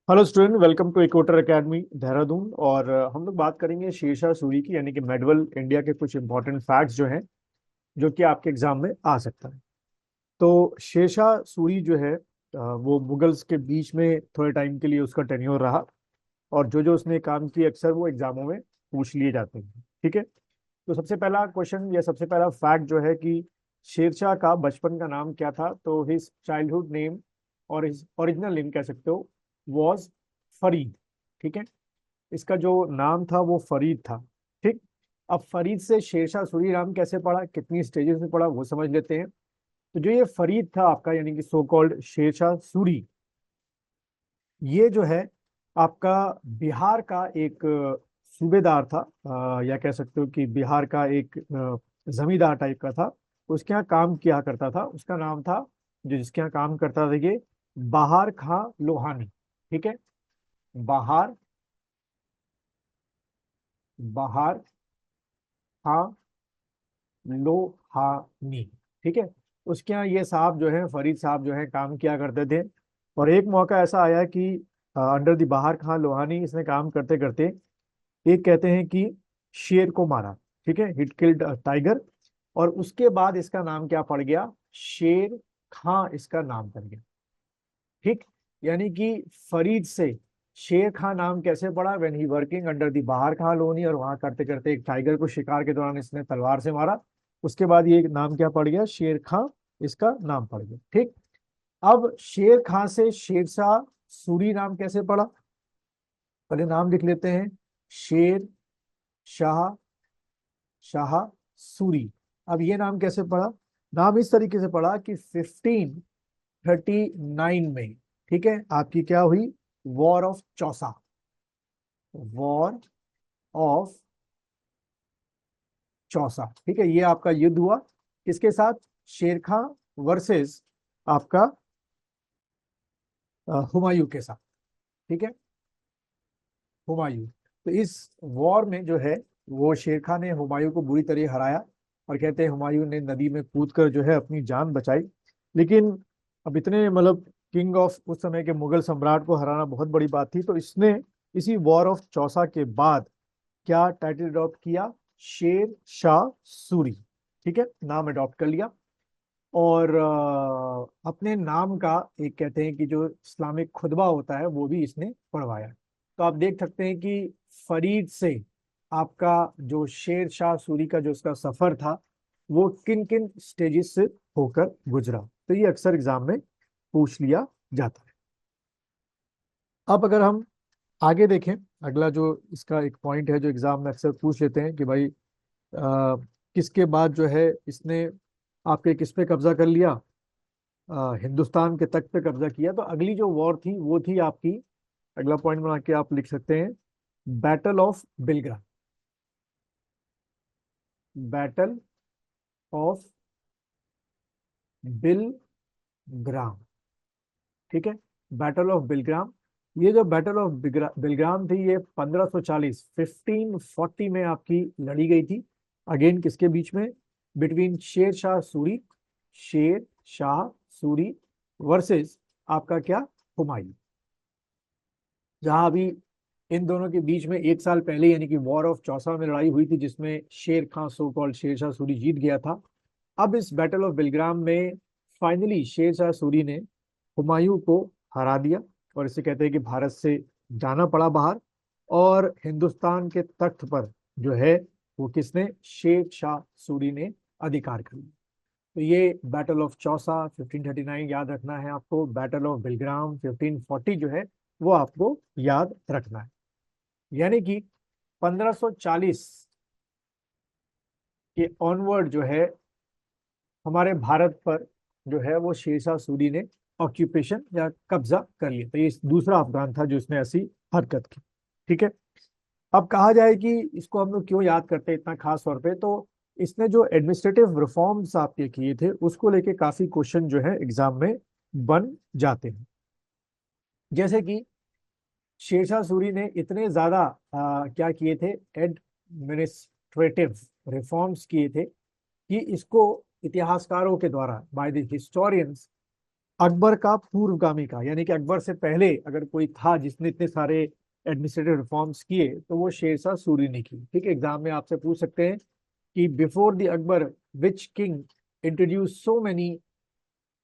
Hello student, welcome to Equator Academy Dehradun. और हम लोग बात करेंगे शेरशाह सूरी की, यानी कि मेडवल इंडिया के कुछ इंपॉर्टेंट फैक्ट्स जो हैं, जो कि आपके एग्जाम में आ सकता है। तो शेरशाह सूरी जो है, वो मुगल्स के बीच में थोड़े टाइम के लिए उसका टेन्योर रहा। और जो जो उसने काम किए अक्सर वो एग्जामों में पूछ लिए जाते हैं। ठीक है। तो सबसे पहला क्वेश्चन या सबसे पहला फैक्ट जो है कि शेरशाह का बचपन का नाम क्या था। तो हिज चाइल्डहुड नेम और हिज ओरिजिनल नेम कह सकते हो, वॉज फरीद। ठीक है। इसका जो नाम था वो फरीद था। ठीक। अब फरीद से शेरशाह सूरी नाम कैसे पड़ा, कितनी स्टेजेस में पड़ा, वो समझ लेते हैं। तो जो ये फरीद था आपका, यानी कि सो कॉल्ड शेरशाह सूरी, ये जो है आपका बिहार का एक सूबेदार था, या कह सकते हो कि बिहार का एक जमींदार टाइप का था। उसके यहाँ काम किया करता था। उसका नाम था, जो जिसके यहाँ काम करता था, ये बहार खां लोहानी। ठीक है। बहार बहार खां लोहानी। ठीक है। उसके यहाँ ये साहब जो है, फरीद साहब जो है, काम किया करते थे। और एक मौका ऐसा आया कि अंडर द बहार खां लोहानी इसने काम करते करते एक कहते हैं कि शेर को मारा। ठीक है, हिट किल्ड टाइगर। और उसके बाद इसका नाम क्या पड़ गया, शेर खां इसका नाम पड़ गया। ठीक। यानी कि फरीद से शेर खां नाम कैसे पड़ा, when he working under the बाहर खां लोनी, और वहां करते करते एक टाइगर को शिकार के दौरान इसने तलवार से मारा। उसके बाद ये नाम क्या पड़ गया, शेर खां इसका नाम पड़ गया। ठीक। अब शेर खां से शेरशाह सूरी नाम कैसे पड़ा, पहले नाम लिख लेते हैं। शेर शाह शाह सूरी। अब ये नाम कैसे पड़ा, नाम इस तरीके से पड़ा कि 1539 में, ठीक है, आपकी क्या हुई, war of Chausa. War of Chausa, ठीक है, ये आपका युद्ध हुआ किसके साथ, शेर खां वर्सेस आपका हुमायूं के साथ। ठीक है, हुमायूं। तो इस वॉर में जो है, वो शेर खां ने हुमायूं को बुरी तरह हराया। और कहते हैं हुमायूं ने नदी में कूद कर जो है अपनी जान बचाई। लेकिन अब इतने मतलब किंग ऑफ उस समय के मुगल सम्राट को हराना बहुत बड़ी बात थी। तो इसने इसी वॉर ऑफ चौसा के बाद क्या टाइटल अडॉप्ट किया, शेर शाह सूरी। ठीक है, नाम अडॉप्ट कर लिया। और अपने नाम का एक कहते हैं कि जो इस्लामिक खुतबा होता है वो भी इसने पढ़वाया। तो आप देख सकते हैं कि फरीद से आपका जो शेर शाह सूरी का जो उसका सफर था, वो किन किन स्टेजेस से होकर गुजरा। तो ये अक्सर एग्जाम में पूछ लिया जाता है। अब अगर हम आगे देखें, अगला जो इसका एक पॉइंट है जो एग्जाम में अक्सर पूछ लेते हैं कि भाई किसके बाद जो है इसने आपके किस पे कब्जा कर लिया, हिंदुस्तान के तख्त पे कब्जा किया। तो अगली जो वॉर थी वो थी आपकी, अगला पॉइंट बना के आप लिख सकते हैं, battle of Bilgram. Battle of Bilgram. ठीक है, बैटल ऑफ बिलग्राम। ये जो बैटल ऑफ बिलग्राम थी, ये 1540 1540 में आपकी लड़ी गई थी। अगेन किसके बीच में, बिटवीन शेर शाह सूरी, शेर शाह सूरी वर्सेस आपका क्या, हुमायूं। जहां अभी इन दोनों के बीच में एक साल पहले यानी कि वॉर ऑफ चौसा में लड़ाई हुई थी, जिसमें शेर खां सो कॉल्ड शेर शाह सूरी जीत गया था। अब इस बैटल ऑफ बिलग्राम में फाइनली शेर शाह सूरी ने हुमायूं को हरा दिया। और इसे कहते हैं कि भारत से जाना पड़ा बाहर। और हिंदुस्तान के तख्त पर जो है वो किसने, शेर शाह सूरी ने अधिकार कर लिया। तो ये बैटल ऑफ चौसा 1539 याद रखना है आपको, बैटल ऑफ बिलग्राम 1540 जो है वो आपको याद रखना है। यानी कि 1540 के ऑनवर्ड जो है हमारे भारत पर जो है वो शेरशाह सूरी ने ऑक्यूपेशन या कब्जा कर लिया। तो ये दूसरा अफगान था जो इसने ऐसी हरकत की। ठीक है। अब कहा जाए कि इसको हम लोग क्यों याद करते हैं इतना खास तौर पे, तो इसने जो एडमिनिस्ट्रेटिव रिफॉर्म्स आपके किए थे उसको लेके काफी क्वेश्चन जो है एग्जाम में बन जाते हैं। जैसे कि शेरशाह सूरी ने इतने ज्यादा क्या किए थे, एडमिनिस्ट्रेटिव रिफॉर्म्स किए थे कि इसको इतिहासकारों के द्वारा, बाय द हिस्टोरियंस, अकबर का पूर्वगामी का, यानी कि अकबर से पहले अगर कोई था जिसने इतने सारे एडमिनिस्ट्रेटिव रिफॉर्म्स किए तो वो शेरशाह सूरी ने की। ठीक है, एग्जाम में आपसे पूछ सकते हैं कि before the Akbar which king introduce so many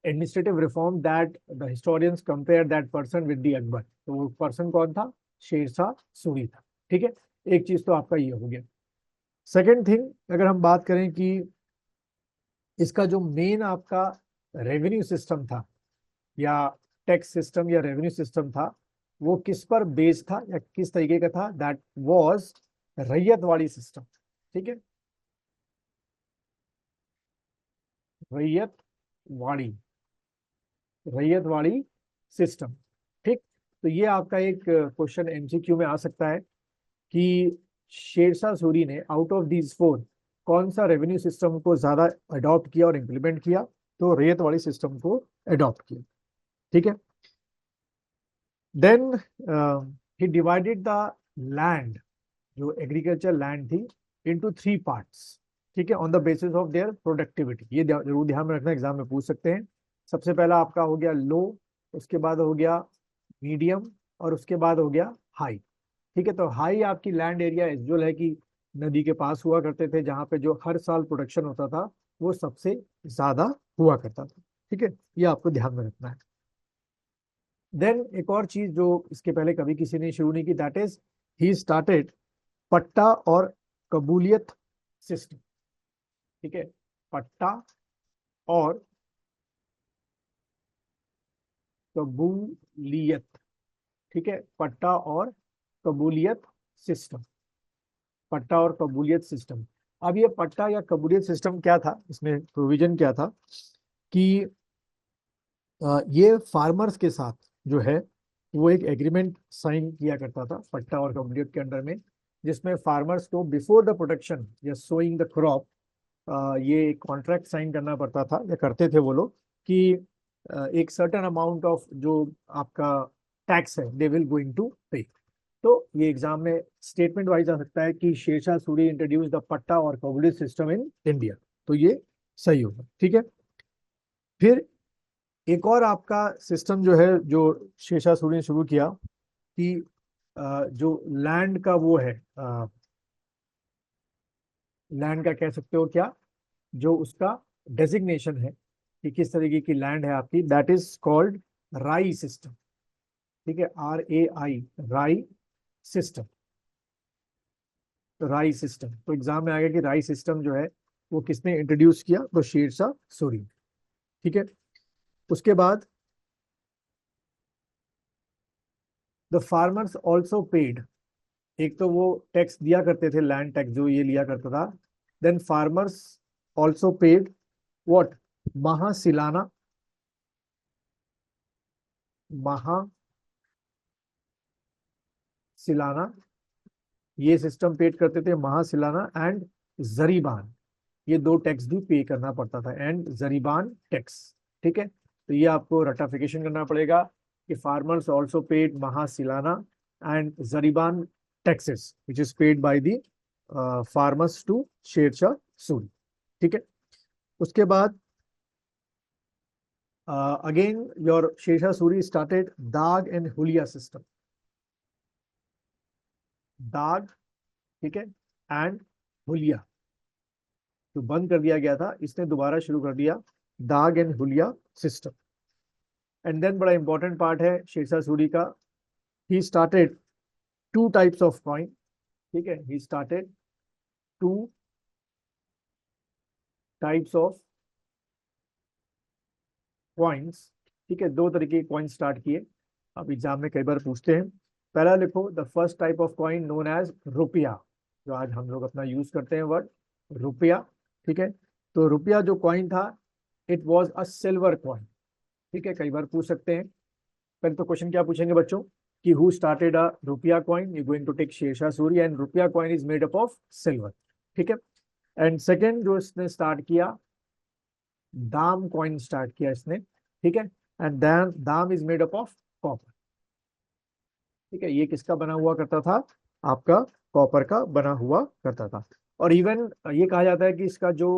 administrative reform that the historians compare that person with the Akbar. तो वो पर्सन कौन था? शेरशाह सूरी था। ठीक है, एक चीज तो आपका ये हो गया। सेकेंड थिंग, अगर हम बात करें कि इसका जो मेन आपका रेवेन्यू सिस्टम था या टैक्स सिस्टम या रेवेन्यू सिस्टम था, वो किस पर बेस्ड था या किस तरीके का था? That was ryotwari system. ठीक है, रैयतवाड़ी, रैयतवाड़ी सिस्टम। ठीक, तो ये आपका एक क्वेश्चन एमसीक्यू में आ सकता है कि शेरशाह सूरी ने आउट ऑफ दीज फोर कौन सा रेवेन्यू सिस्टम को ज्यादा अडॉप्ट किया और इंप्लीमेंट किया? तो रैयतवाड़ी सिस्टम को अडॉप्ट किया। ठीक है, then he divided the land, जो एग्रीकल्चर लैंड थी, इनटू थ्री पार्ट्स। ठीक है, on the basis of their productivity. ये जरूर ध्यान में रखना, एग्जाम में पूछ सकते हैं। सबसे पहला आपका हो गया लो, उसके बाद हो गया मीडियम, और उसके बाद हो गया हाई। ठीक है, तो हाई आपकी लैंड एरिया एजुअल है कि नदी के पास हुआ करते थे, जहां पे जो हर साल प्रोडक्शन होता था वो सबसे ज्यादा हुआ करता था। ठीक है, ये आपको ध्यान में रखना है। देन एक और चीज जो इसके पहले कभी किसी ने शुरू नहीं की, दैट इज ही स्टार्टेड पट्टा और कबूलियत सिस्टम। ठीक है, पट्टा और कबूलियत। ठीक है, पट्टा और कबूलियत सिस्टम, पट्टा और कबूलियत सिस्टम। अब ये पट्टा या कबूलियत सिस्टम क्या था, इसमें प्रोविजन क्या था कि ये फार्मर्स के साथ जो है वो एक एग्रीमेंट साइन किया करता था पट्टा और कबूलियत के अंडर में, जिसमें फार्मर्स को बिफोर द प्रोडक्शन या सोइंग द क्रॉप ये कॉन्ट्रैक्ट साइन करना पड़ता था या करते थे वो लोग कि एक सर्टेन अमाउंट ऑफ जो आपका टैक्स है दे विल गोइंग टू पे। तो ये एग्जाम में स्टेटमेंट वाइज आ सकता है कि शेरशाह सूरी इंट्रोड्यूस द पट्टा और कबूलियत सिस्टम इन इंडिया, तो ये सही होगा। ठीक है, फिर एक और आपका सिस्टम जो है जो शेरशाह सूरी ने शुरू किया कि जो लैंड का वो है, लैंड का कह सकते हो क्या, जो उसका डेजिग्नेशन है कि किस तरीके की लैंड है आपकी, दैट इज कॉल्ड राई सिस्टम। ठीक है, RAI, राई सिस्टम। तो राई सिस्टम, तो एग्जाम में आ गया कि राई सिस्टम जो है वो किसने इंट्रोड्यूस किया? तो शेरशाह सूरी। ठीक है, उसके बाद द फार्मर्स ऑल्सो पेड, एक तो वो टैक्स दिया करते थे, लैंड टैक्स जो ये लिया करता था। Then farmers also paid what? महासिलाना, महासिलाना, ये सिस्टम पेड करते थे, महासिलाना एंड जरीबान, ये दो टैक्स भी पे करना पड़ता था, एंड जरीबान टैक्स। ठीक है, तो ये आपको रटाफिकेशन करना पड़ेगा कि फार्मर्स ऑल्सो पेड महासिलाना एंड जरीबान taxes which is paid by the farmers to Sher Shah Suri. ठीक है, उसके बाद again your Sher Shah Suri started दाग एंड हुलिया सिस्टम, दाग, ठीक है, एंड हुलिया जो बंद कर दिया गया था इसने दोबारा शुरू कर दिया, दाग एंड हुलिया सिस्टम। एंड देन बड़ा इंपॉर्टेंट पार्ट है शेरशाह सूरी का, he started two types of coin. ठीक है, he started two types of coins. ठीक है, दो तरीके के कॉइन स्टार्ट किए। अब एग्जाम में कई बार पूछते हैं। पहला लिखो, the first type of coin known as rupaya, जो आज हम लोग अपना यूज करते हैं वर्ड रुपया। ठीक है, तो रुपया जो कॉइन था it was a silver coin. ठीक है, कई बार पूछ सकते हैं। पहले तो क्वेश्चन क्या पूछेंगे बच्चों कि who started a rupaya coin, you going to take Sher Shah Suri, and rupaya coin is made up of silver. ठीक है, एंड सेकेंड जो इसने स्टार्ट किया, दाम कॉइन स्टार्ट किया इसने। ठीक है, एंड दाम, दाम is made up of copper. ठीक है, ये किसका बना हुआ करता था? आपका कॉपर का बना हुआ करता था। और इवन ये कहा जाता है कि इसका जो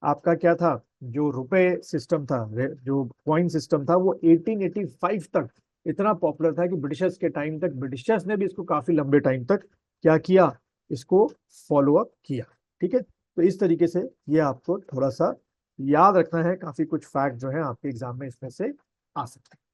आपका क्या था, जो रुपए सिस्टम था, जो कॉइन सिस्टम था, वो 1885 तक इतना पॉपुलर था कि ब्रिटिशर्स के टाइम तक, ब्रिटिशर्स ने भी इसको काफी लंबे टाइम तक क्या किया, इसको फॉलो अप किया। ठीक है, तो इस तरीके से ये आपको थोड़ा सा याद रखना है, काफी कुछ फैक्ट जो है आपके एग्जाम में इसमें से आ सकते हैं।